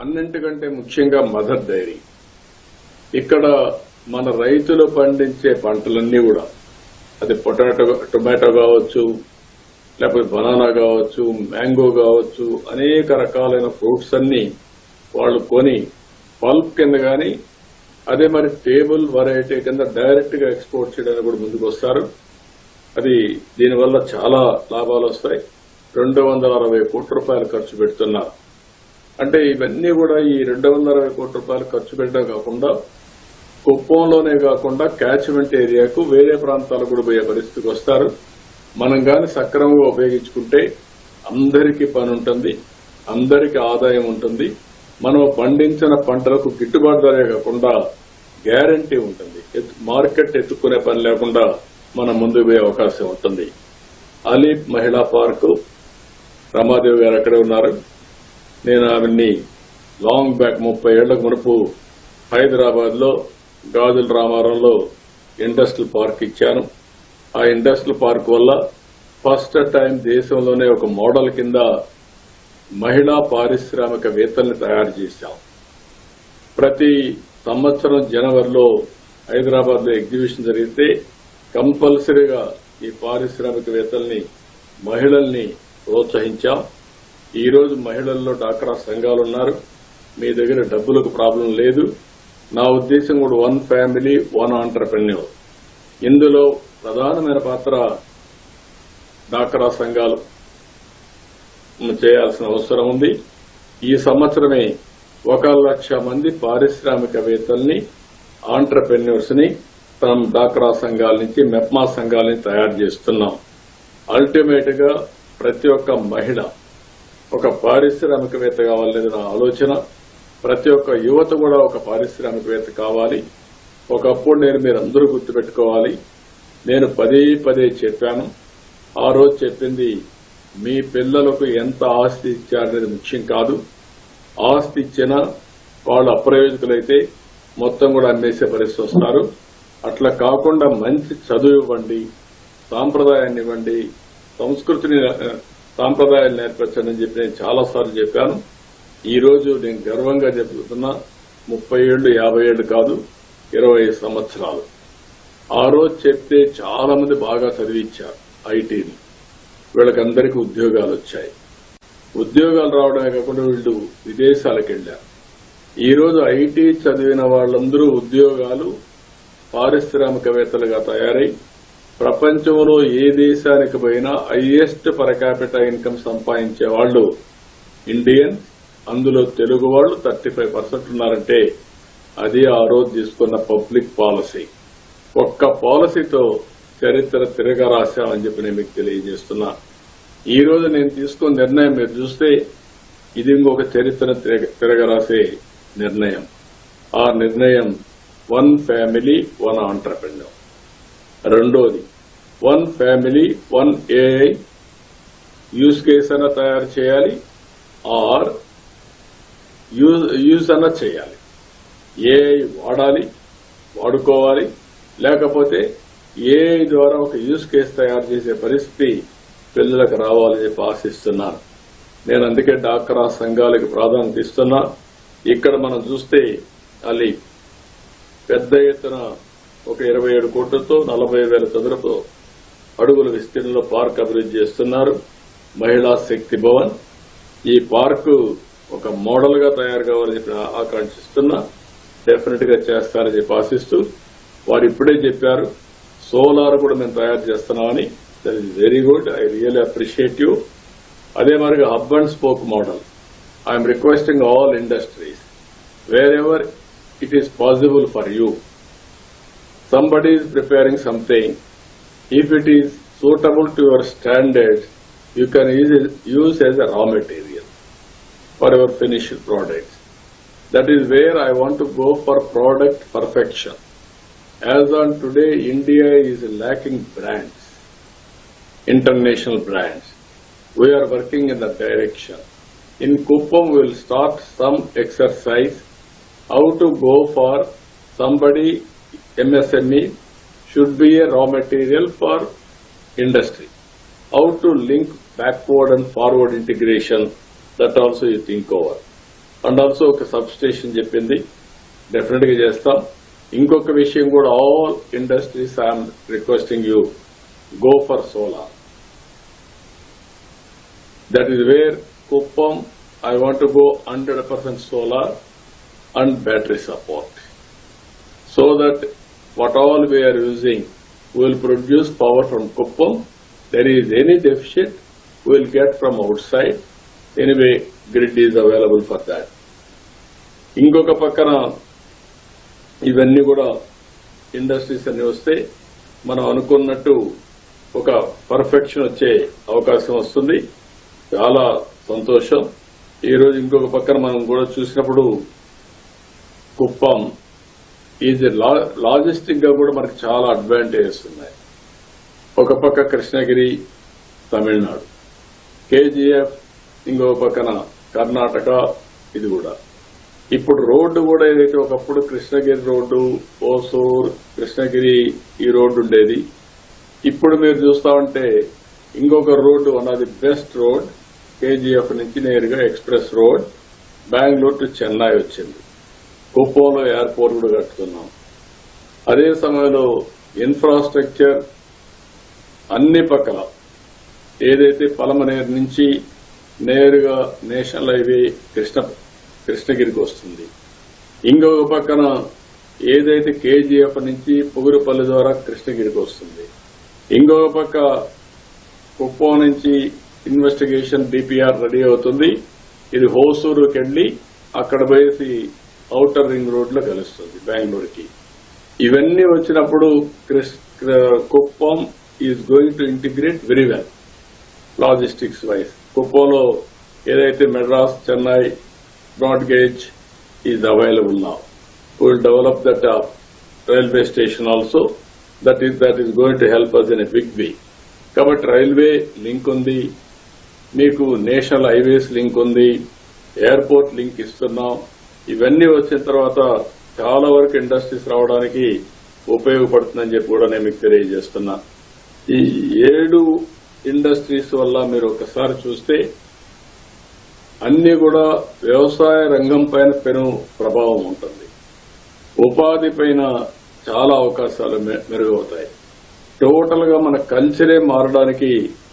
అన్నింటికంటే ముఖ్యంగా mother dairy. ఇక్కడ మన రైతులు పండించే పంటలన్నీ కూడా, అది టొమాటో కావచ్చు, లేకపోతే బనానా కావచ్చు, మ్యాంగో కావచ్చు, అనేక రకాలైన ఫ్రూట్స్ అన్ని వాళ్ళు కొని పల్ప్ కింద కానీ, అదే మరి టేబుల్ వెరైటీ కింద డైరెక్ట్ గా ఎక్స్పోర్ట్ చేయడానికి కూడా ముందుకు వస్తారు. అది దీనివల్ల చాలా లాభాలు వస్తాయి. 260 కోట్ల రూపాయలు ఖర్చు పెడుతున్నారు. అంటే ఇవన్నీ కూడా ఈ 260 కోట్ల రూపాయలు ఖర్చు పెట్టడం కాకుండా, కుప్పంలోనే కాకుండా క్యాచ్మెంట్ ఏరియాకు వేరే ప్రాంతాలకు కూడా పోయే పరిస్థితికి వస్తారు. మనం గాని సక్రమంగా ఉపయోగించుకుంటే అందరికీ పని ఉంటుంది, అందరికీ ఆదాయం ఉంటుంది. మనం పండించిన పంటలకు గిట్టుబాటు ధరే కాకుండా గ్యారంటీ ఉంటుంది. మార్కెట్ ఎత్తుకునే పని లేకుండా మనం ముందుకు పోయే అవకాశం ఉంటుంది. అలీప్ మహిళా పార్కు, రమాదేవి గారు అక్కడే ఉన్నారు. నేను ఆమెని లాంగ్ బ్యాక్ 30 ఏళ్లకు మునుపు హైదరాబాద్ లో గాజుల రామారంలో ఇండస్ట్రియల్ పార్క్ ఇచ్చాను. ఆ ఇండస్ట్రియల్ పార్క్ వల్ల ఫస్ట్ టైం దేశంలోనే ఒక మోడల్ కింద మహిళా పారిశ్రామికవేత్తల్ని తయారు చేశాం. ప్రతి సంవత్సరం జనవరిలో హైదరాబాద్ లో ఎగ్జిబిషన్ జరిగితే కంపల్సరీగా ఈ పారిశ్రామికవేత్తల్ని, మహిళల్ని ప్రోత్సహించాం. ఈ రోజు మహిళల్లో డాక్రా సంఘాలున్నారు. మీ దగ్గర డబ్బులకు ప్రాబ్లం లేదు. నా ఉద్దేశం కూడా 1 ఫ్యామిలీ 1 ఆంటర్‌ప్రెన్యూర్. ఇందులో ప్రధానమైన పాత్ర డాక్రా సంఘాలు చేయాల్సిన అవసరం ఉంది. ఈ సంవత్సరమే 1,00,000 మంది పారిశ్రామికవేత్తల్ని, ఆంటర్‌ప్రెన్యూర్స్ ని మనం డాక్రా సంఘాల నుంచి, మెప్మా సంఘాల నుంచి తయారు చేస్తున్నాం. అల్టిమేట్ గా ప్రతి ఒక్క మహిళ ఒక పారిశ్రామికవేత్త కావాలనేది నా ఆలోచన. ప్రతి ఒక్క యువత కూడా ఒక పారిశ్రామికవేత్త కావాలి. ఒకప్పుడు మీరందరూ గుర్తుపెట్టుకోవాలి, నేను పదే చెప్పాను. ఆ రోజు చెప్పింది, మీ పిల్లలకు ఎంత ఆస్తి ఇచ్చారనేది ముఖ్యం కాదు. ఆస్తి ఇచ్చినా వాళ్ళు అప్రయోజకులైతే మొత్తం కూడా అమ్మేసే పరిస్థితి వస్తారు. అట్లా కాకుండా మంచి చదువు ఇవ్వండి, సాంప్రదాయాన్ని ఇవ్వండి, సాంప్రదాయాలు నేర్పించండి అని చెప్పి నేను చాలాసార్లు చెప్పాను. ఈ రోజు నేను గర్వంగా చెప్తున్నా, 30 ఏళ్లు 50 ఏళ్లు కాదు, 20 సంవత్సరాలు. ఆ రోజు చెప్తే చాలా మంది బాగా చదివించారు ఐటీని. వీళ్ళకందరికీ ఉద్యోగాలు వచ్చాయి. ఉద్యోగాలు రావడమే కాకుండా వీళ్ళు విదేశాలకు వెళ్లారు. ఈ రోజు ఐటీ చదివిన వాళ్ళందరూ ఉద్యోగాలు, పారిశ్రామికవేత్తలుగా తయారై ప్రపంచంలో ఏ దేశానికి పోయినా హైయెస్ట్ పర్ క్యాపిటల్ ఇన్కమ్ సంపాదించే వాళ్ళు ఇండియన్. అందులో తెలుగు వాళ్ళు 35% ఉన్నారంటే అది ఆ రోజు తీసుకున్న పబ్లిక్ పాలసీ. ఒక్క పాలసీతో చరిత్ర తిరగరాశామని చెప్పి నేను మీకు తెలియజేస్తున్నా. ఈ రోజు నేను తీసుకున్న నిర్ణయం మీరు చూస్తే ఇది ఇంకొక చరిత్ర తిరగరాసే నిర్ణయం. ఆ నిర్ణయం 1 ఫ్యామిలీ 1 ఆంటర్‌ప్రెన్యూర్. రెండోది 1 ఫ్యామిలీ 1 ఏఐ యూజ్ కేస్ అన్న తయారు చేయాలి, ఆర్ యూజ్ అన్న చేయాలి. ఏఐ వాడాలి, వాడుకోవాలి. లేకపోతే ఏఐ ద్వారా ఒక యూజ్ కేసు తయారు చేసే పరిస్థితి పిల్లలకు రావాలని చెప్పి ఆశిస్తున్నాను. నేను అందుకే డాక్రా సంఘాలకు ప్రాధాన్యత ఇస్తున్నా. ఇక్కడ మనం చూస్తే అది పెద్ద ఎత్తున ఒక 27 కోట్లతో 40,000 చదరపు అడుగుల విస్తీర్ణంలో పార్క్ అభివృద్ధి చేస్తున్నారు. మహిళా శక్తి భవన్. ఈ పార్కు ఒక మోడల్ గా తయారు కావాలని చెప్పి ఆకాంక్షిస్తున్నా. డెఫినెట్ గా చేస్తారని చెప్పి ఆశిస్తూ, వారు ఇప్పుడే చెప్పారు సోలార్ కూడా మేము తయారు చేస్తున్నామని. That is very good. I really appreciate you. అదే మరిగా hub and spoke model. I'm requesting all industries, wear ever it is possible for you. Somebody is preparing something. If it is suitable to your standards, you can use as a raw material for your finished products. That is where I want to go for product perfection. As on today, India is lacking brands, international brands. We are working in that direction. In Kuppam, we will start some exercise how to go for somebody, MSME should be a raw material for industry. How to link backward and forward integration, that also you think over. And also ఒక sub station చెప్పింది, definite గా చేస్తాం. ఇంకొక విషయం కూడా, all industries I'm requesting you, go for solar. That is where Kuppam I want to go 100% solar and battery support, so that what all we are using will produce power from Kuppam. There is any deficit we will get from outside. Anyway, grid is available for that. ఇంకొక పక్కన ఇవన్నీ కూడా industries అన్ని వస్తే మనం అనుకున్నట్టు ఒక perfection వచ్చే అవకాశం వస్తుంది. చాలా సంతోషం. ఈ రోజు ఇంకొక పక్కన మనం కూడా చూసినప్పుడు కుప్పం ఈజ్ లాజిస్టిక్ గా కూడా మనకు చాలా అడ్వాంటేజెస్ ఉన్నాయి. ఒక పక్క కృష్ణగిరి తమిళనాడు, కేజీఎఫ్ ఇంకొక పక్కన కర్ణాటక. ఇది కూడా ఇప్పుడు రోడ్డు కూడా ఏదైతే ఒకప్పుడు కృష్ణగిరి రోడ్డు, ఓసూర్, కృష్ణగిరి ఈ రోడ్డు ఉండేది, ఇప్పుడు మీరు చూస్తా ఉంటే ఇంకొక road, one of the best road, KGF నుంచి నేరుగా express road Bengaluru to Chennai వచ్చింది. కుప్పంలో ఎయిర్పోర్ట్ కూడా కట్టుకున్నాం. అదే సమయంలో ఇన్ఫ్రాస్ట్రక్చర్ అన్ని పక్కల ఏదైతే పలమనేరు నుంచి నేరుగా నేషనల్ హైవే కృష్ణగిరికి వస్తుంది. ఇంకొక పక్కన ఏదైతే కేజీఎఫ్ నుంచి పుగురుపల్లి ద్వారా కృష్ణగిరికి వస్తుంది. ఇంకొక పక్క కుప్పం నుంచి ఇన్వెస్టిగేషన్ డిపిఆర్ రెడీ అవుతుంది. ఇది హోసూరుకి వెళ్లి అక్కడ పోయేసి ఔటర్ రింగ్ రోడ్ లో కలుస్తుంది బెంగళూరుకి. ఇవన్నీ వచ్చినప్పుడు Kuppam is going to integrate very well logistics wise. కుప్పంలో ఏదైతే Madras, Chennai broad gauge is available now. Will develop that railway station also. That is going to help us in a big way. కాబట్టి railway link ఉంది, మీకు national highways link ఉంది, airport link ఇస్తున్నాం. ఇవన్నీ వచ్చిన తర్వాత చాలా వరకు ఇండస్ట్రీస్ రావడానికి ఉపయోగపడుతుందని చెప్పి కూడా నేను మీకు తెలియజేస్తున్నా. ఈ 7 ఇండస్ట్రీస్ వల్ల మీరు ఒకసారి చూస్తే అన్ని కూడా వ్యవసాయ రంగం పైన పెను ప్రభావం ఉంటుంది. ఉపాధి పైన చాలా అవకాశాలు మెరుగవుతాయి. టోటల్ గా మన కల్చరే మారడానికి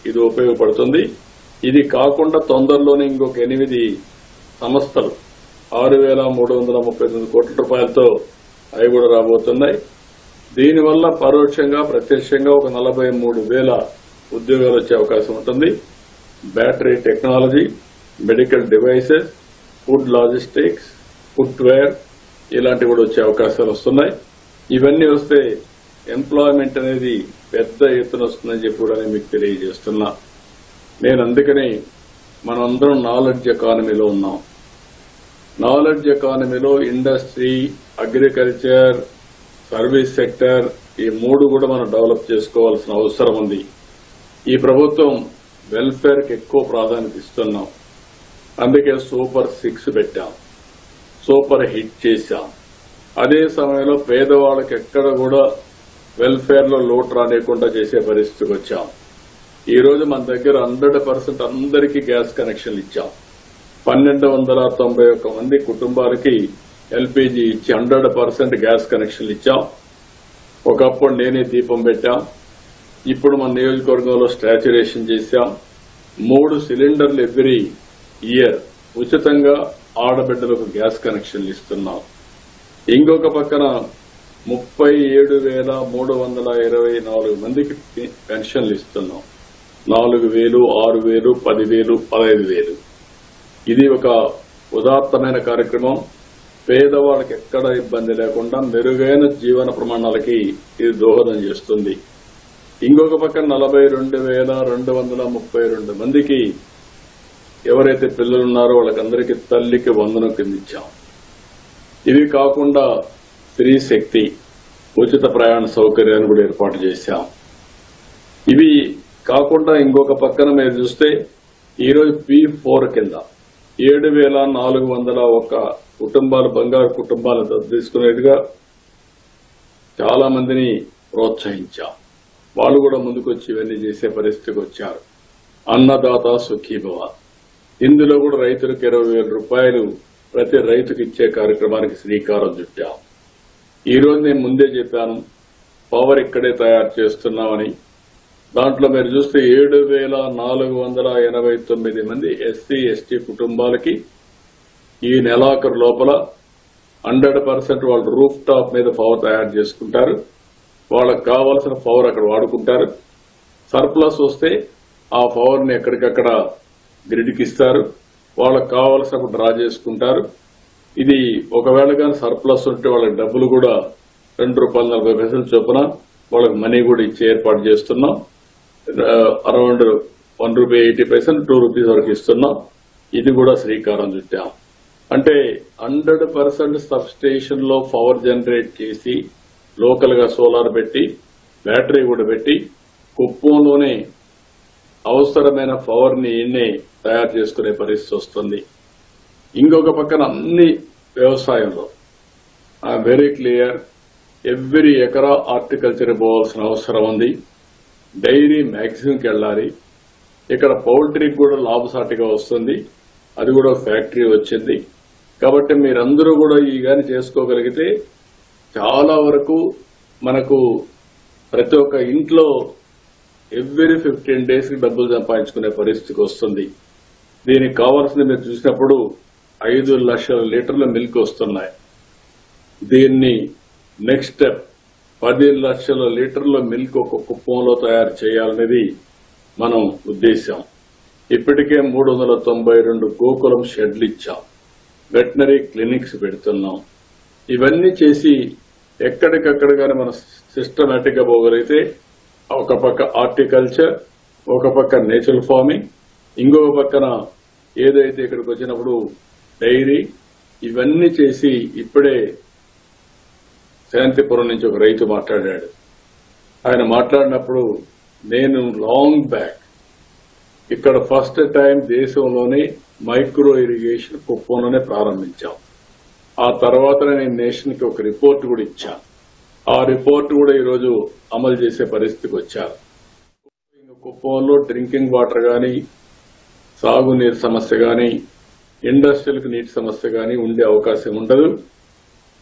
ఇది ఉపయోగపడుతుంది. ఇది కాకుండా తొందరలోనే ఇంకొక 8 సంస్థలు 6,339 కోట్ల రూపాయలతో అవి కూడా రాబోతున్నాయి. దీనివల్ల పరోక్షంగా ప్రత్యక్షంగా ఒక 43,000 ఉద్యోగాలు వచ్చే అవకాశం ఉంటుంది. Battery technology, medical devices, food logistics, footwear ఇలాంటివి కూడా వచ్చే అవకాశాలు వస్తున్నాయి. ఇవన్నీ వస్తే ఎంప్లాయ్మెంట్ అనేది పెద్ద ఎత్తున వస్తుందని చెప్పి కూడా నేను మీకు తెలియజేస్తున్నా. నేను అందుకని మనందరం నాలెడ్జ్ ఎకానమీలో ఉన్నాం. నాలెడ్జ్ ఎకానమీలో ఇండస్ట్రీ, అగ్రికల్చర్, సర్వీస్ సెక్టర్ ఈ 3 కూడా మనం డెవలప్ చేసుకోవాల్సిన అవసరం ఉంది. ఈ ప్రభుత్వం వెల్ఫేర్ కి ఎక్కువ ప్రాధాన్యత ఇస్తున్నాం. అందుకే సూపర్ 6 పెట్టాం, సూపర్ హిట్ చేశాం. అదే సమయంలో పేదవాళ్ళకి ఎక్కడ కూడా వెల్ఫేర్ లో లోటు రానియకుండా చేసే పరిస్థితికి వచ్చాం. ఈ రోజు మన దగ్గర 100% అందరికీ గ్యాస్ కనెక్షన్లు ఇచ్చాం. 1,291 మంది కుటుంబాలకి ఎల్పీజీ ఇచ్చి 100% గ్యాస్ కనెక్షన్లు ఇచ్చాం. ఒకప్పుడు నేనే దీపం పెట్టాం. ఇప్పుడు మన నియోజకవర్గంలో స్టాచ్యురేషన్ చేశాం. 3 సిలిండర్లు ఎవ్రీ ఇయర్ ఉచితంగా ఆడబిడ్డలకు గ్యాస్ కనెక్షన్లు ఇస్తున్నాం. ఇంకొక పక్కన 37,324 మందికి పెన్షన్లు ఇస్తున్నాం. 4,000, 6,000, 10,000, 15,000. ఇది ఒక ఉదాత్తమైన కార్యక్రమం. పేదవాళ్ళకి ఎక్కడ ఇబ్బంది లేకుండా మెరుగైన జీవన ప్రమాణాలకి ఇది దోహదం చేస్తుంది. ఇంకొక పక్కన 42,232 మందికి ఎవరైతే పిల్లలున్నారో వాళ్ళకందరికీ తల్లికి వందనం కింద ఇచ్చాం. ఇవి కాకుండా స్త్రీ శక్తి ఉచిత ప్రయాణ సౌకర్యాన్ని కూడా ఏర్పాటు చేశాం. ఇవి కాకుండా ఇంకొక పక్కన మీరు చూస్తే ఈరోజు P4 కింద 7,401 కుటుంబాలు, బంగారు కుటుంబాలు తీసుకునేట్టుగా చాలా మందిని ప్రోత్సహించాం. వాళ్ళు కూడా ముందుకొచ్చి ఇవన్నీ చేసే పరిస్థితికి వచ్చారు. అన్నదాత సుఖీభవ. ఇందులో కూడా రైతులకు 20,000 రూపాయలు ప్రతి రైతుకి ఇచ్చే కార్యక్రమానికి శ్రీకారం చుట్టాం. ఈ రోజు నేను ముందే చెప్పాను, పవర్ ఇక్కడే తయారు చేస్తున్నామని. దాంట్లో మీరు చూస్తే 7,489 మంది ఎస్సీ ఎస్టీ కుటుంబాలకి ఈ నెలాఖరు లోపల 100% వాళ్ళు రూఫ్ టాప్ మీద పవర్ తయారు చేసుకుంటారు. వాళ్ళకు కావాల్సిన పవర్ అక్కడ వాడుకుంటారు. సర్ప్లస్ వస్తే ఆ పవర్ ని ఎక్కడికక్కడ గ్రిడ్కి ఇస్తారు. వాళ్ళకు కావాల్సినప్పుడు డ్రా చేసుకుంటారు. ఇది ఒకవేళ కానీ సర్ప్లస్ ఉంటే వాళ్ళకి డబ్బులు కూడా ₹2.40 చొప్పున వాళ్ళకి మనీ కూడా ఇచ్చే ఏర్పాటు చేస్తున్నాం. అరౌండ్ ₹1.80 ₹2 వరకు ఇస్తున్నాం. ఇది కూడా శ్రీకారం చుట్టాం. అంటే 100% సబ్ స్టేషన్ లో పవర్ జనరేట్ చేసి లోకల్ గా సోలార్ పెట్టి బ్యాటరీ కూడా పెట్టి కుప్పంలోనే అవసరమైన పవర్ ని ఈయన్నే తయారు చేసుకునే పరిస్థితి వస్తుంది. ఇంకొక పక్కన అన్ని వ్యవసాయంలో వెరీ క్లియర్, ఎవ్రీ ఎకరా హార్టికల్చర్ పోవాల్సిన అవసరం ఉంది. డైరీ మ్యాక్సిమంకి వెళ్ళాలి. ఇక్కడ పౌల్ట్రీకి కూడా లాభసాటిగా వస్తుంది. అది కూడా ఫ్యాక్టరీ వచ్చింది. కాబట్టి మీరందరూ కూడా ఈ గాని చేసుకోగలిగితే చాలా వరకు మనకు ప్రతి ఒక్క ఇంట్లో ఎవ్రీ 15 days కి డబ్బులు సంపాదించుకునే పరిస్థితికి వస్తుంది. దీనికి కావాల్సింది మీరు చూసినప్పుడు 5 లక్షల లీటర్ల మిల్క్ వస్తున్నాయి. దీన్ని నెక్స్ట్ స్టెప్ 10 లక్షల లీటర్ల మిల్క్ ఒక కుప్పంలో తయారు చేయాలనేది మనం ఉద్దేశం. ఇప్పటికే 392 గోకులం షెడ్లు ఇచ్చాం. వెటనరీ క్లినిక్స్ పెడుతున్నాం. ఇవన్నీ చేసి ఎక్కడికక్కడ కానీ మనం సిస్టమేటిక్ గా పోగలిగితే ఒక పక్క హార్టికల్చర్, ఒక పక్క నేచురల్ ఫార్మింగ్, ఇంకొక పక్కన ఏదైతే ఇక్కడికి వచ్చినప్పుడు డైరీ, ఇవన్నీ చేసి ఇప్పుడే శాంతిపురం నుంచి ఒక రైతు మాట్లాడాడు. ఆయన మాట్లాడినప్పుడు నేను లాంగ్ బ్యాక్ ఇక్కడ ఫస్ట్ టైం దేశంలోనే మైక్రో ఇరిగేషన్ కుప్పంలోనే ప్రారంభించాం. ఆ తర్వాత నేను నేషన్ కి ఒక రిపోర్ట్ కూడా ఇచ్చాను. ఆ రిపోర్ట్ కూడా ఈరోజు అమలు చేసే పరిస్థితికి వచ్చారు. కుప్పంలో డ్రింకింగ్ వాటర్ గాని, సాగునీరు సమస్య గాని, ఇండస్ట్రియల్ నీటి సమస్య గాని ఉండే అవకాశం ఉండదు.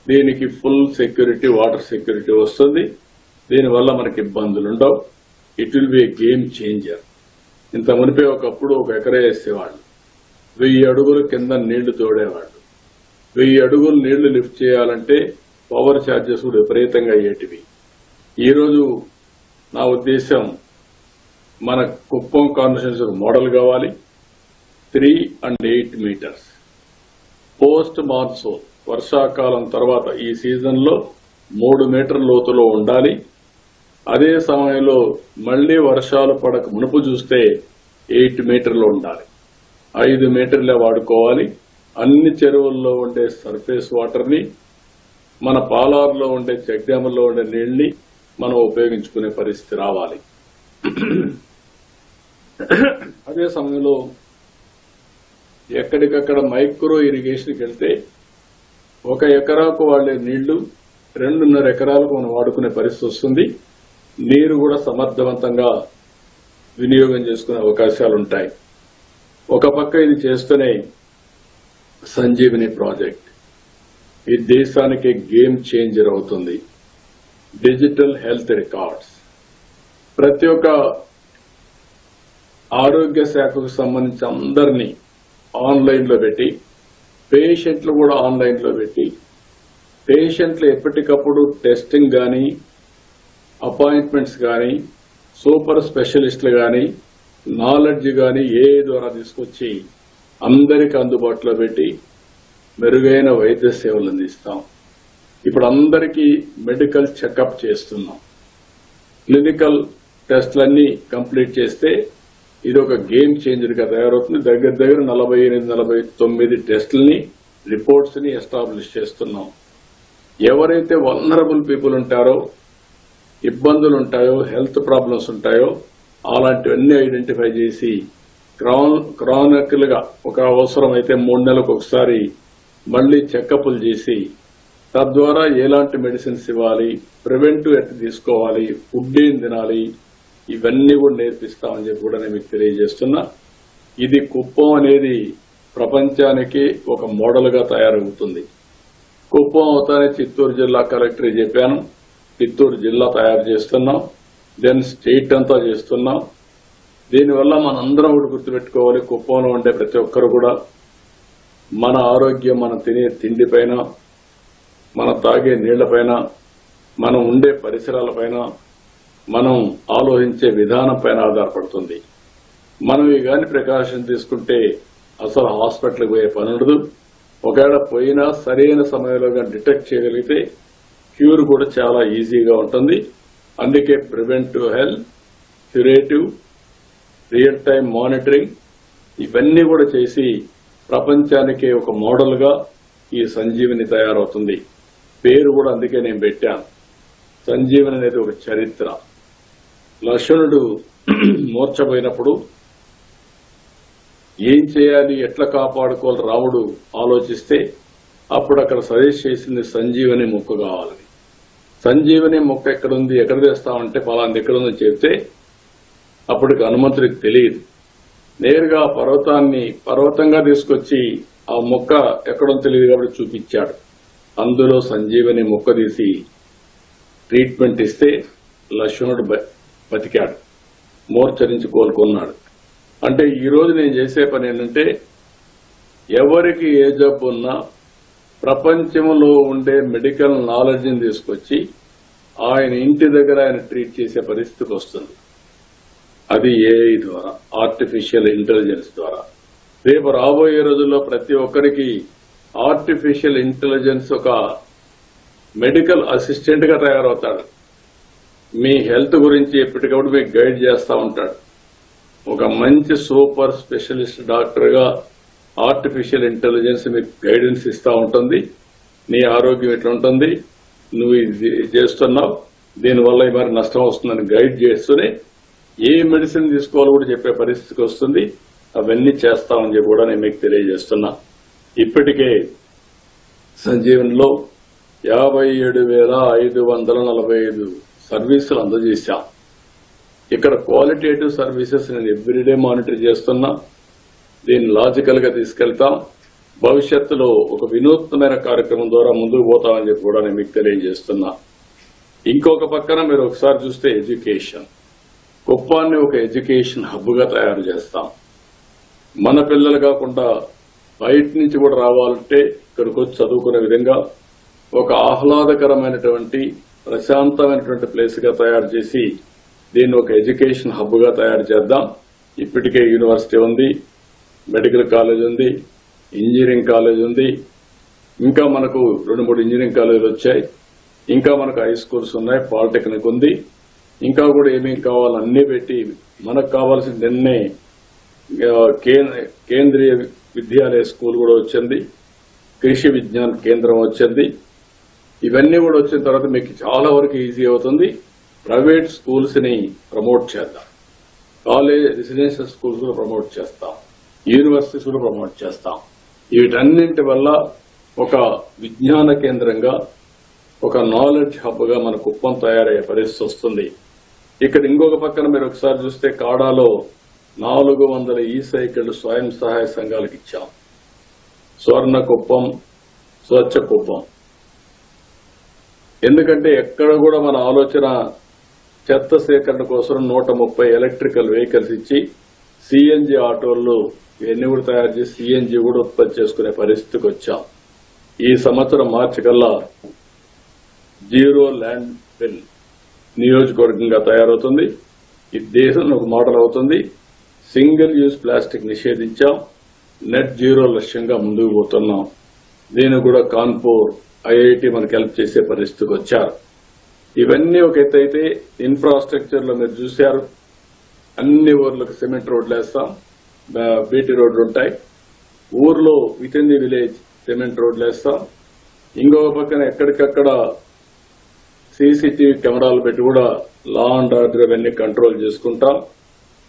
దీనికి ఫుల్ సెక్యూరిటీ, వాటర్ సెక్యూరిటీ వస్తుంది. దీనివల్ల మనకి ఇబ్బందులు ఉండవు. It will be A game changer. ఇంత మునిపే ఒకప్పుడు ఒక ఎకరా వేసేవాళ్ళు, 1000 అడుగుల కింద నీళ్లు తోడేవాళ్ళు. 1000 అడుగులు నీళ్లు లిఫ్ట్ చేయాలంటే పవర్ ఛార్జెస్ కూడా విపరీతంగా అయ్యేటివి. ఈరోజు నా ఉద్దేశం మన కుప్పం కాన్స్టిట్యూన్సీ మోడల్ కావాలి. 3 and 8 మీటర్స్ పోస్ట్ మాన్సూన్ వర్షాకాలం తర్వాత ఈ సీజన్ లో 3 మీటర్ల లోతులో ఉండాలి. అదే సమయంలో మళ్లీ వర్షాలు పడక మునుపు చూస్తే 8 మీటర్లు ఉండాలి. 5 మీటర్లే వాడుకోవాలి. అన్ని చెరువుల్లో ఉండే సర్ఫేస్ వాటర్ ని, మన పాలార్లో ఉండే చెక్ డ్యాముల్లో ఉండే నీళ్లని మనం ఉపయోగించుకునే పరిస్థితి రావాలి. అదే సమయంలో ఎక్కడికక్కడ మైక్రో ఇరిగేషన్కి వెళ్తే 1 ఎకరాకు వాడే నీళ్లు 2.5 ఎకరాలకు మనం వాడుకునే పరిస్థితి వస్తుంది. నీరు కూడా సమర్థవంతంగా వినియోగం చేసుకునే అవకాశాలు ఉంటాయి. ఒక పక్క ఇది చేస్తూనే సంజీవిని ప్రాజెక్ట్ ఈ దేశానికి గేమ్ చేంజర్ అవుతుంది. డిజిటల్ హెల్త్ రికార్డ్స్ ప్రతి ఒక్క ఆరోగ్య శాఖకు సంబంధించి అందరినీ ఆన్లైన్ లో పెట్టి, పేషెంట్లు కూడా ఆన్లైన్ లో పెట్టి, పేషెంట్లు ఎప్పటికప్పుడు టెస్టింగ్ గాని, అపాయింట్మెంట్స్ గాని, సూపర్ స్పెషలిస్టులు గాని, నాలెడ్జ్ గాని ఏ ద్వారా తీసుకొచ్చి అందరికీ అందుబాటులో పెట్టి మెరుగైన వైద్య సేవలు అందిస్తాం. ఇప్పుడు అందరికీ మెడికల్ చెకప్ చేస్తున్నాం. క్లినికల్ టెస్టులన్నీ కంప్లీట్ చేస్తే ఇది ఒక గేమ్ చేంజర్ గా తయారవుతుంది. దగ్గర 48-49 టెస్టులని, రిపోర్ట్స్ ని ఎస్టాబ్లిష్ చేస్తున్నాం. ఎవరైతే వల్నరబుల్ పీపుల్ ఉంటారో, ఇబ్బందులు ఉంటాయో, హెల్త్ ప్రాబ్లమ్స్ ఉంటాయో అలాంటివన్నీ ఐడెంటిఫై చేసి క్రానికల్ గా ఒక అవసరమైతే 3 నెలలకు ఒకసారి మళ్లీ చెకప్లు చేసి తద్వారా ఎలాంటి మెడిసిన్స్ ఇవ్వాలి, ప్రివెంటివ్ ఎట్లా తీసుకోవాలి, ఫుడ్ ఏం తినాలి, ఇవన్నీ కూడా నేర్పిస్తామని చెప్పి కూడా నేను మీకు తెలియజేస్తున్నా. ఇది కుప్పం అనేది ప్రపంచానికి ఒక మోడల్గా తయారవుతుంది. కుప్పం అవుతానే చిత్తూరు జిల్లా కలెక్టర్ చెప్పాను, చిత్తూరు జిల్లా తయారు చేస్తున్నాం, దెన్ స్టేట్ అంతా చేస్తున్నాం. దీనివల్ల మనందరం ఒకటి గుర్తుపెట్టుకోవాలి, కుప్పంలో ఉండే ప్రతి ఒక్కరు కూడా మన ఆరోగ్యం, మనం తినే తిండిపైన, మనం తాగే నీళ్లపైన, మనం ఉండే పరిసరాలపైన, మనం ఆలోచించే విధానం పైన ఆధారపడుతుంది. మనం ఈ గాని ప్రికాషన్ తీసుకుంటే అసలు హాస్పిటల్కి పోయే పని ఉండదు. ఒకవేళ పోయినా సరైన సమయంలో డిటెక్ట్ చేయగలిగితే క్యూర్ కూడా చాలా ఈజీగా ఉంటుంది. అందుకే preventive health, curative, real time monitoring ఇవన్నీ కూడా చేసి ప్రపంచానికి ఒక మోడల్ గా ఈ సంజీవని తయారవుతుంది. పేరు కూడా అందుకే నేను పెట్టాను. సంజీవని అనేది ఒక చరిత్ర. లక్ష్మణుడు మూర్ఛపోయినప్పుడు ఏం చేయాలి, ఎట్లా కాపాడుకోవాలి రాముడు ఆలోచిస్తే అప్పుడు అక్కడ సజెస్ట్ చేసింది సంజీవని మొక్క కావాలని. సంజీవని మొక్క ఎక్కడుంది, ఎక్కడ తెస్తామంటే పలాంది ఎక్కడుందని చెప్తే అప్పటికి హనుమంతుడికి తెలియదు. నేరుగా పర్వతంగా తీసుకొచ్చి ఆ మొక్క ఎక్కడో తెలియదు కాబట్టి చూపించాడు. అందులో సంజీవని మొక్క తీసి ట్రీట్మెంట్ ఇస్తే లక్ష్మణుడు బతికాడు, మూర్ఛ నుంచి కోలుకున్నాడు. అంటే ఈ రోజు నేను చేసే పని ఏంటంటే ఎవరికి ఏ జబ్బు ఉన్నా ప్రపంచంలో ఉండే మెడికల్ నాలెడ్జ్ని తీసుకొచ్చి ఆయన ఇంటి దగ్గర ఆయన ట్రీట్ చేసే పరిస్థితికి వస్తుంది. అది ఏఐ ద్వారా, ఆర్టిఫిషియల్ ఇంటెలిజెన్స్ ద్వారా. రేపు రాబోయే రోజుల్లో ప్రతి ఒక్కరికి ఆర్టిఫిషియల్ ఇంటెలిజెన్స్ ఒక మెడికల్ అసిస్టెంట్ గా తయారవుతాడు. మీ హెల్త్ గురించి ఎప్పటికప్పుడు మీకు గైడ్ చేస్తూ ఉంటాడు. ఒక మంచి సూపర్ స్పెషలిస్ట్ డాక్టర్ గా ఆర్టిఫిషియల్ ఇంటెలిజెన్స్ మీకు గైడెన్స్ ఇస్తూ ఉంటుంది. నీ ఆరోగ్యం ఎట్లా ఉంటుంది, నువ్వు ఇది చేస్తున్నావు, దీనివల్ల మరి నష్టం వస్తుందని గైడ్ చేస్తూనే ఏ మెడిసిన్ తీసుకోవాలో కూడా చెప్పే పరిస్థితికి వస్తుంది. అవన్నీ చేస్తామని చెప్పి కూడా నేను మీకు తెలియజేస్తున్నా. ఇప్పటికే సంజీవనిలో 57,545 సర్వీసులు అందజేశాం. ఇక్కడ క్వాలిటేటివ్ సర్వీసెస్ నేను ఎవ్రీడే మానిటర్ చేస్తున్నా. దీన్ని లాజికల్ గా తీసుకెళ్తాం. భవిష్యత్తులో ఒక వినూత్నమైన కార్యక్రమం ద్వారా ముందుకు పోతామని చెప్పి కూడా నేను మీకు తెలియజేస్తున్నా. ఇంకొక పక్కన మీరు ఒకసారి చూస్తే ఎడ్యుకేషన్, కుప్పాన్ని ఒక ఎడ్యుకేషన్ హబ్ గా తయారు చేస్తాం. మన పిల్లలు కాకుండా బయట నుంచి కూడా రావాలంటే ఇక్కడికి వచ్చి చదువుకునే విధంగా ఒక ఆహ్లాదకరమైనటువంటి ప్రశాంతమైనటువంటి ప్లేస్ గా తయారు చేసి దీన్ని ఒక ఎడ్యుకేషన్ హబ్ గా తయారు చేద్దాం. ఇప్పటికే యూనివర్సిటీ ఉంది, మెడికల్ కాలేజ్ ఉంది, ఇంజనీరింగ్ కాలేజ్ ఉంది, ఇంకా మనకు 2-3 ఇంజనీరింగ్ కాలేజీలు వచ్చాయి, ఇంకా మనకు హై స్కూల్స్ ఉన్నాయి, పాలిటెక్నిక్ ఉంది, ఇంకా కూడా ఏమేమి కావాలో అన్నీ పెట్టి మనకు కావాల్సిన నిన్నే కేంద్రీయ విద్యాలయ స్కూల్ కూడా వచ్చింది, కృషి విజ్ఞాన కేంద్రం వచ్చింది. ఇవన్నీ కూడా వచ్చిన తర్వాత మీకు చాలా వరకు ఈజీ అవుతుంది. ప్రైవేట్ స్కూల్స్ ని ప్రమోట్ చేద్దాం, కాలేజ్ రెసిడెన్షియల్ స్కూల్స్ కూడా ప్రమోట్ చేస్తాం, యూనివర్సిటీస్ కూడా ప్రమోట్ చేస్తాం. వీటన్నింటి వల్ల ఒక విజ్ఞాన కేంద్రంగా, ఒక నాలెడ్జ్ హబ్ గా మన కుప్పం తయారయ్యే పరిస్థితి వస్తుంది. ఇక్కడ ఇంకొక పక్కన మీరు ఒకసారి చూస్తే కాడాలో 400 ఈ సైకిళ్లు స్వయం సహాయ సంఘాలకు ఇచ్చాం. స్వర్ణ కుప్పం, స్వచ్ఛ కుప్పం. ఎందుకంటే ఎక్కడ కూడా మన ఆలోచన చెత్త సేకరణ కోసం 130 ఎలక్ట్రికల్ వెహికల్స్ ఇచ్చి సిఎన్జి ఆటోల్లో ఇవన్నీ కూడా తయారు చేసి సిఎన్జి కూడా ఉత్పత్తి చేసుకునే పరిస్థితికి వచ్చాం. ఈ సంవత్సరం మార్చి కల్లా జీరో ల్యాండ్ ఫిల్ నియోజకవర్గంగా తయారవుతుంది. ఈ దేశంలో ఒక మోడల్ అవుతుంది. సింగిల్ యూజ్ ప్లాస్టిక్ నిషేధించాం, నెట్ జీరో లక్ష్యంగా ముందుకు పోతున్నాం. దీన్ని కూడా కాన్పూర్ ఐఐటి మనకు హెల్ప్ చేసే పరిస్థితికి వచ్చారు. ఇవన్నీ ఒక ఎత్తు అయితే ఇన్ఫ్రాస్ట్రక్చర్ లో మీరు చూశారు, అన్ని ఊర్లకు సిమెంట్ రోడ్లు వేస్తాం, బీటీ రోడ్లు ఉంటాయి. ఊర్లో with in the village cement రోడ్లు వేస్తాం. ఇంకొక పక్కన ఎక్కడికక్కడ సీసీటీవీ కెమెరాలు పెట్టి కూడా లా అండ్ ఆర్డర్ ఇవన్నీ కంట్రోల్ చేసుకుంటాం.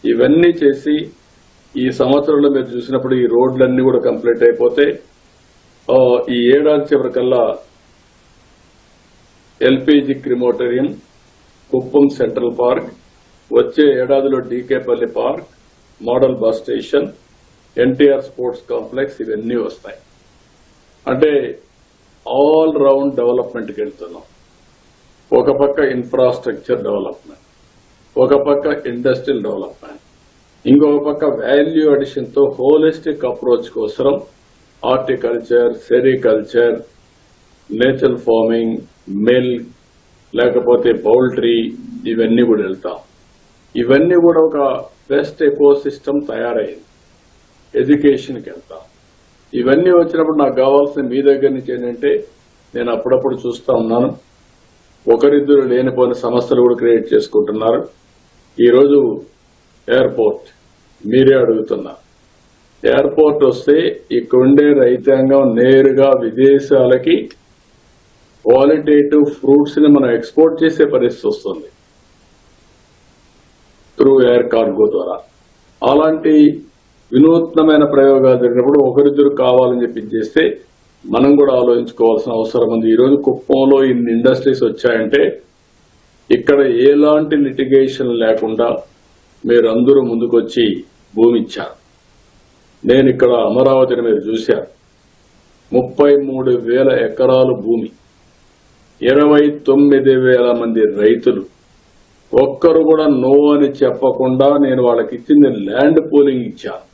ఇవన్నీ చేసి ఈ సంవత్సరంలో మీరు చూసినప్పుడు ఈ రోడ్లన్నీ కూడా కంప్లీట్ అయిపోతే ఈ ఏడాది చివరికల్లా LPG crematorium, Kuppam central park, వచ్చే ఏడాదిలో DKPalli park, model bus station, NTR sports complex ఇవన్నీ వస్తాయి. అంటే ఆల్ రౌండ్ డెవలప్మెంట్కి వెళ్తున్నాం. ఒక పక్క ఇన్ఫ్రాస్ట్రక్చర్ డెవలప్మెంట్, ఒక పక్క ఇండస్ట్రియల్ డెవలప్మెంట్, ఇంకొక పక్క వాల్యూ అడిషన్ తో హోలిస్టిక్ అప్రోచ్ కోసం horticulture, sericulture, natural farming, milk, లేకపోతే పౌల్ట్రీ, ఇవన్నీ కూడా వెళ్తాం. ఇవన్నీ కూడా ఒక బెస్ట్ ఎకో సిస్టమ్ తయారైంది. ఎడ్యుకేషన్కి వెళ్తాం. ఇవన్నీ వచ్చినప్పుడు నాకు కావాల్సిన మీ దగ్గర నుంచి ఏంటంటే, నేను అప్పుడప్పుడు చూస్తా ఉన్నాను, ఒకరిద్దరు లేనిపోయిన సమస్యలు కూడా క్రియేట్ చేసుకుంటున్నారు. ఈరోజు ఎయిర్పోర్ట్ మీరే అడుగుతున్నారు. ఎయిర్పోర్ట్ వస్తే ఇక్కడుండే రైతాంగం నేరుగా విదేశాలకి క్వాలిటేటివ్ ఫ్రూట్స్ ని మనం ఎక్స్పోర్ట్ చేసే పరిస్థితి వస్తుంది త్రూ ఎయిర్ కార్గో ద్వారా. అలాంటి వినూత్నమైన ప్రయోగాలు జరిగినప్పుడు ఒకరిద్దరు కావాలని చెప్పి చేస్తే మనం కూడా ఆలోచించుకోవాల్సిన అవసరం ఉంది. ఈరోజు కుప్పంలో ఇన్ని ఇండస్ట్రీస్ వచ్చాయంటే ఇక్కడ ఎలాంటి లిటిగేషన్ లేకుండా మీరందరూ ముందుకొచ్చి భూమి ఇచ్చారు. నేను ఇక్కడ అమరావతిని మీరు చూశారు, 33,000 ఎకరాలు భూమి, 29,000 మంది రైతులు. ఒక్కరు కూడా నో అని చెప్పకుండా నేను వాళ్ళకి ఇచ్చింది ల్యాండ్ పూలింగ్ ఇచ్చాను.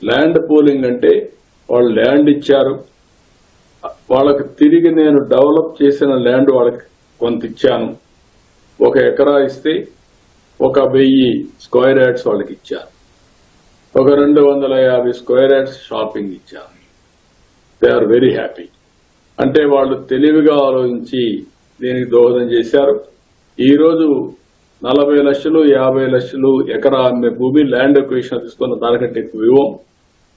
ల్యాండ్ పూలింగ్ అంటే వాళ్ళు ల్యాండ్ ఇచ్చారు, వాళ్ళకి తిరిగి నేను డెవలప్ చేసిన ల్యాండ్ వాళ్ళకి కొంత ఇచ్చాను. 1 ఎకరా ఇస్తే 1,000 స్క్వేర్ యార్డ్స్ వాళ్ళకి ఇచ్చాను, 250 స్క్వేర్ యార్డ్స్ షాపింగ్ ఇచ్చాను. They are very happy. అంటే వాళ్ళు తెలివిగా ఆలోచించి దీనికి దోహదం చేశారు. ఈరోజు 40 లక్షలు 50 లక్షలు ఎకరా అమ్మే భూమి ల్యాండ్ ఎక్విజిషన్ తీసుకున్న దానికంటే ఎక్కువ ఇవ్వం.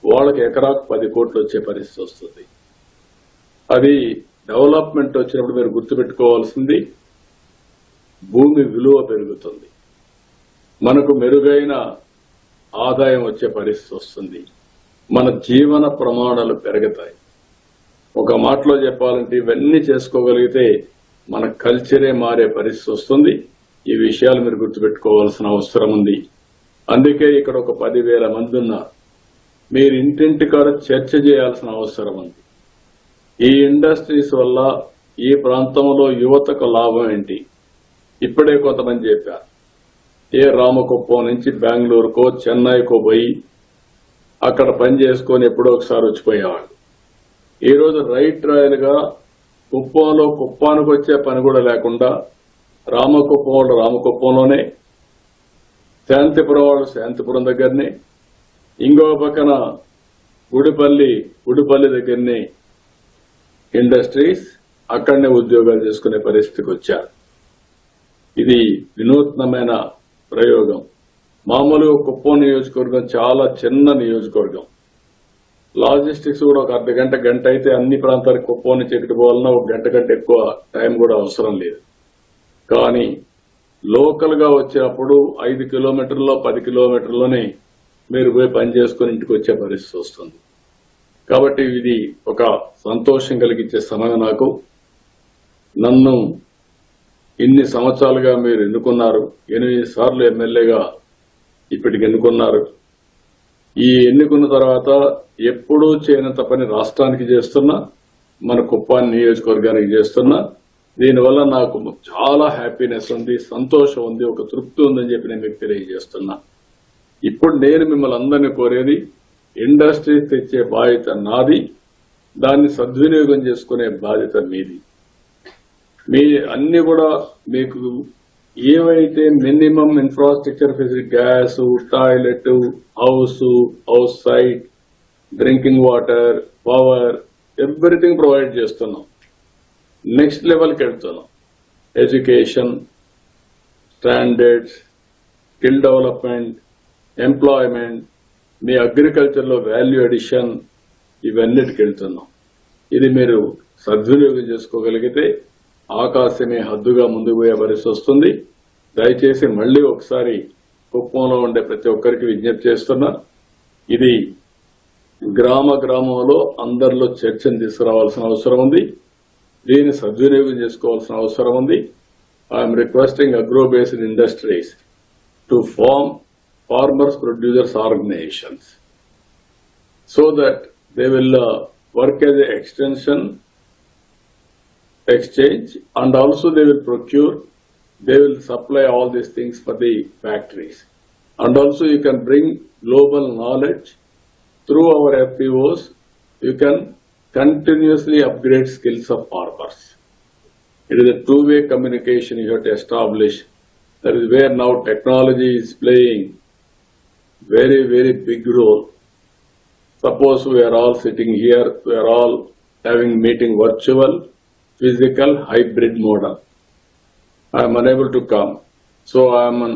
వాళ్ళకి ఎకరాకు 10 కోట్లు వచ్చే పరిస్థితి వస్తుంది. అది డెవలప్మెంట్ వచ్చినప్పుడు మీరు గుర్తుపెట్టుకోవాల్సింది, భూమి విలువ పెరుగుతుంది, మనకు మెరుగైన ఆదాయం వచ్చే పరిస్థితి వస్తుంది, మన జీవన ప్రమాణాలు పెరుగుతాయి. ఒక మాటలో చెప్పాలంటే ఇవన్నీ చేసుకోగలిగితే మన కల్చరే మారే పరిస్థితి వస్తుంది. ఈ విషయాలు మీరు గుర్తుపెట్టుకోవాల్సిన అవసరం ఉంది. అందుకే ఇక్కడ ఒక 10,000 మంది ఉన్నారు. మీరు ఇంటింటికాడ చర్చ చేయాల్సిన అవసరం ఉంది. ఈ ఇండస్ట్రీస్ వల్ల ఈ ప్రాంతంలో యువతకు లాభం ఏంటి? ఇప్పుడే కొంతమంది చెప్పారు, ఏ రామకుప్పం నుంచి బెంగళూరుకో చెన్నైకో పోయి అక్కడ పని చేసుకొని ఎప్పుడో ఒకసారి వచ్చిపోయేవాళ్ళు. ఈరోజు రైట్ రాయల్ గా కుప్పంలో కుప్పానికి వచ్చే పని కూడా లేకుండా రామకుప్పం వాళ్ళు రామకుప్పంలోనే, శాంతిపురం వాళ్ళు శాంతిపురం దగ్గరనే, ఇంకో పక్కన గుడిపల్లి దగ్గరనే ఇండస్ట్రీస్, అక్కడనే ఉద్యోగాలు చేసుకునే పరిస్థితికి వచ్చారు. ఇది వినూత్నమైన ప్రయోగం. మామూలుగా కుప్పం నియోజకవర్గం చాలా చిన్న నియోజకవర్గం. లాజిస్టిక్స్ కూడా ఒక అర్ధగంట గంట అయితే అన్ని ప్రాంతాలకు కుప్పం నుంచి ఎక్కడికి పోవాలన్నా 1 గంట కంటే ఎక్కువ టైం కూడా అవసరం లేదు. కానీ లోకల్ గా వచ్చినప్పుడు 5 కిలోమీటర్లో 10 కిలోమీటర్లోనే మీరు పోయి పని చేసుకుని ఇంటికి వచ్చే పరిస్థితి వస్తుంది. కాబట్టి ఇది ఒక సంతోషం కలిగించే సమయం. నాకు నన్ను ఇన్ని సంవత్సరాలుగా మీరు ఎన్నుకున్నారు, 8 సార్లు ఎమ్మెల్యేగా ఇప్పటికి ఎన్నుకున్నారు. ఈ ఎన్నుకున్న తర్వాత ఎప్పుడూ చేయనంత పని రాష్ట్రానికి చేస్తున్నా, మన కుప్పాన్ని నియోజకవర్గానికి చేస్తున్నా. దీనివల్ల నాకు చాలా హ్యాపీనెస్ ఉంది, సంతోషం ఉంది, ఒక తృప్తి ఉందని చెప్పి నేను మీకు తెలియజేస్తున్నా. ఇప్పుడు నేను మిమ్మల్ని అందరినీ కోరేది, ఇండస్ట్రీ తెచ్చే బాధ్యత నాది, దాన్ని సద్వినియోగం చేసుకునే బాధ్యత మీది. మీ అన్ని కూడా మీకు ఏవైతే minimum infrastructure facility, gas, toilet, house site, drinking water, power, everything provide చేస్తున్నాం. నెక్స్ట్ లెవెల్కి వెళ్తున్నాం. Education, standards, skill development, employment, మీ అగ్రికల్చర్లో వాల్యూ అడిషన్, ఇవన్నిటికి వెళ్తున్నాం. ఇది మీరు సద్వినియోగం చేసుకోగలిగితే ఆకాశమే హద్దుగా ముందుకు పోయే పరిస్థితి వస్తుంది. దయచేసి మళ్లీ ఒకసారి కుప్పంలో ఉండే ప్రతి ఒక్కరికి విజ్ఞప్తి చేస్తున్నా, ఇది గ్రామంలో అందరిలో చర్చను తీసుకురావాల్సిన అవసరం ఉంది. దీన్ని సద్వినియోగం చేసుకోవాల్సిన అవసరం ఉంది. I'm requesting agro based industries to form farmers producers organisations. so that they will work as an extension exchange, and also they will procure, they will supply all these things for the factories. And also you can bring global knowledge through our FPOs. You can continuously upgrade skills of farmers. It is a two-way communication you have to establish. That is where now technology is playing very, very big role. Suppose we are all sitting here, we are all having meeting virtual, physical, hybrid model. I am unable to come, so I am on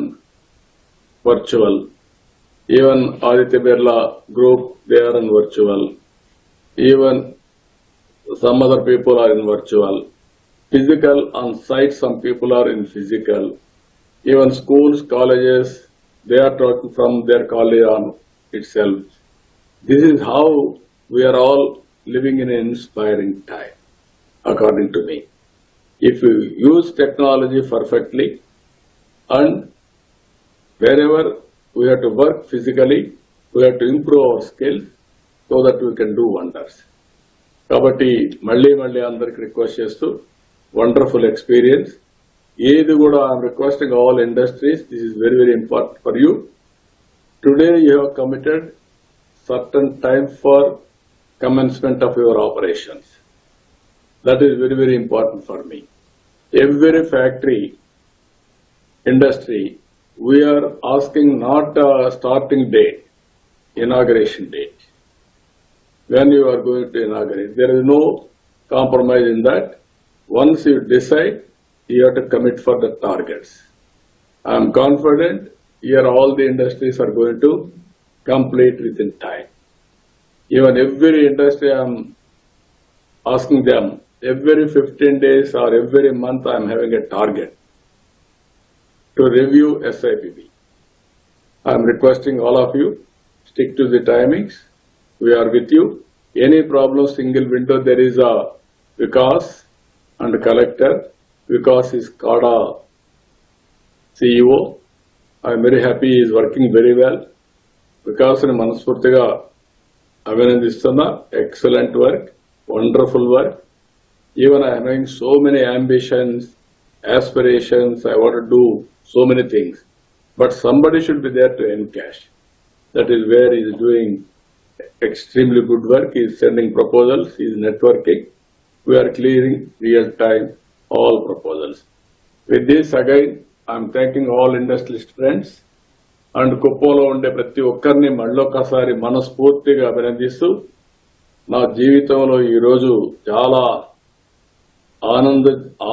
virtual. Even Aditya Birla group, they are on virtual. Even some other people are in virtual. Physical on site, some people are in physical. Even schools, colleges, they are talking from their college on itself. This is how we are all living in an inspiring time, according to me. If you use technology perfectly, and wherever we have to work physically, we have to improve our skills so that we can do wonders. Kabatti malli andariki request chestu wonderful experience. Edi kuda I am requesting all industries, this is very, very important for you. Today you have committed certain time for commencement of your operations. That is very, very important for me. Every factory, industry, we are asking not a starting date, inauguration date. When you are going to inaugurate, there is no compromise in that. Once you decide, you have to commit for the targets. I am confident here all the industries are going to complete within time. Even every industry I am asking them, every 15 days or every month I am having a target to review SIPB. I am requesting all of you, stick to the timings. We are with you. Any problem, single window, there is a Vikas and collector. Vikas is CADA CEO. I am very happy he is working very well. Vikas ni మనస్ఫూర్తిగా అభినందిస్తున్నా. Excellent work, wonderful work. Even I am having so many ambitions, aspirations, I want to do so many things. But somebody should be there to encash. That is where he is doing extremely good work. He is sending proposals, he is networking. We are clearing real time all proposals. With this again, I am thanking all industrialist friends and కుప్పంలో ఉండే ప్రతి ఒక్కరిని మళ్ళొక్కసారి మనస్ఫూర్తిగా అభినందిస్తూ నా జీవితంలో ఈ రోజు చాలా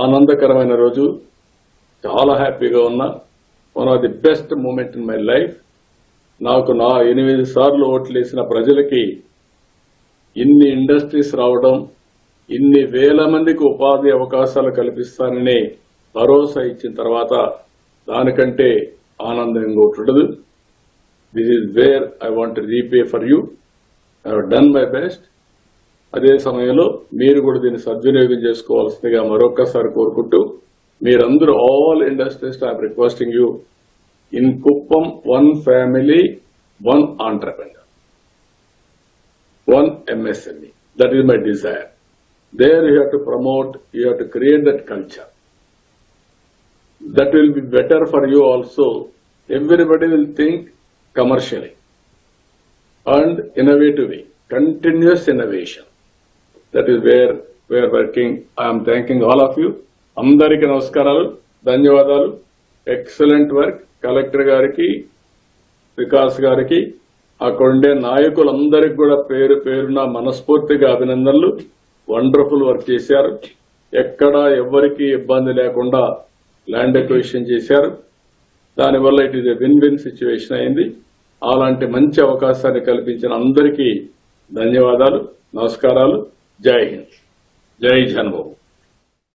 ఆనందకరమైన రోజు, చాలా హ్యాపీగా ఉన్నా. One of the best moment in my life. నాకు 8 సార్లు ఓట్లేసిన ప్రజలకి ఇన్ని ఇండస్ట్రీస్ రావడం, ఇన్ని వేల మందికి ఉపాధి అవకాశాలు కల్పిస్తానని భరోసా ఇచ్చిన తర్వాత దానికంటే ఆనందం ఇంకోటి ఉండదు. This is where I want to repay for you. I have done my best. అదే సమయంలో మీరు కూడా దీన్ని సద్వినియోగం చేసుకోవాల్సిందిగా మరొక్కసారి కోరుకుంటూ, మీరందరూ all industries I'm requesting you, in Kuppam 1 family, 1 entrepreneur, 1 MSME. That is my desire. There you have to promote, you have to create that culture. That will be better for you also. Everybody will think commercially and innovatively, continuous innovation. That is where we are working. I am thanking all of you. Andariki namaskaralu, ధన్యవాదాలు. Excellent work. Collector గారికి, వికాస్ గారికి, అక్కడుండే నాయకులందరికీ కూడా పేరు పేరున మనస్ఫూర్తిగా అభినందనలు. వండర్ఫుల్ వర్క్ చేశారు. ఎక్కడ ఎవరికి ఇబ్బంది లేకుండా ల్యాండ్ ఎక్విజిషన్ చేశారు. దానివల్ల it is a win win situation అయింది. అలాంటి మంచి అవకాశాన్ని కల్పించిన అందరికీ ధన్యవాదాలు, నమస్కారాలు. జై హింద్, జై జన్మభూమి.